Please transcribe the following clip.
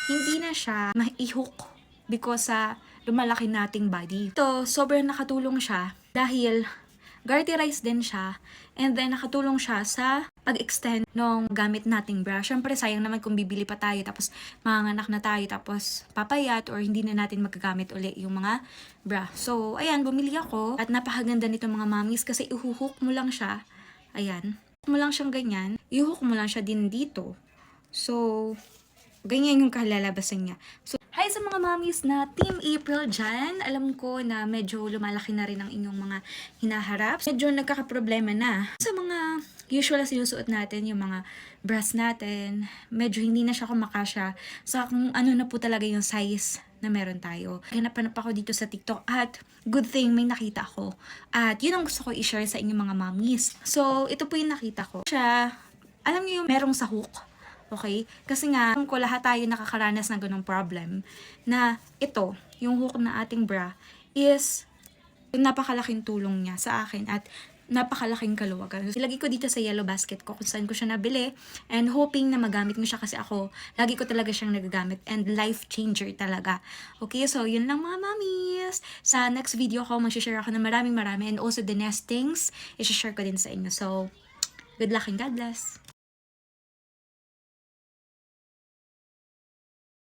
hindi na siya mai-hook because sa lumalaki nating body. Ito, sobrang nakatulong siya dahil garterize din siya, and then nakatulong siya sa pag-extend ng gamit nating bra. Syempre, sayang naman kung bibili pa tayo, tapos manganganak na tayo, tapos papayat, or hindi na natin magagamit uli yung mga bra. So, ayan, bumili ako, at napakaganda nito mga mommies, kasi ihuhook mo lang siya, ayan, mo lang siyang ganyan, ihuhook mo lang siya din dito. So, ganyan yung kalalabasan niya. So, hi sa mga mommies na Team April dyan. Alam ko na medyo lumalaki na rin ang inyong mga hinaharap. Medyo nagkakaproblema na. Sa mga usual na sinusuot natin, yung mga bras natin, medyo hindi na siya kumakasya sa kung ano na po talaga yung size na meron tayo. Hanap-hanap ako dito sa TikTok at good thing may nakita ako. At yun ang gusto ko i-share sa inyong mga mommies. So, ito po yung nakita ko. Siya, alam niyo yung merong sa hook. Okay? Kasi nga, kung lahat tayo nakakaranas ng ganong problem, na ito, yung hook na ating bra, is napakalaking tulong niya sa akin at napakalaking kaluwagan. So, ilagay ko dito sa yellow basket ko kung saan ko siya nabili, and hoping na magamit mo siya kasi ako, lagi ko talaga siyang nagagamit, and life changer talaga. Okay, so yun lang mga mommies. Sa next video ko, mag-share ako ng marami, and also the nestings, i-share ko din sa inyo. So, good luck and God bless!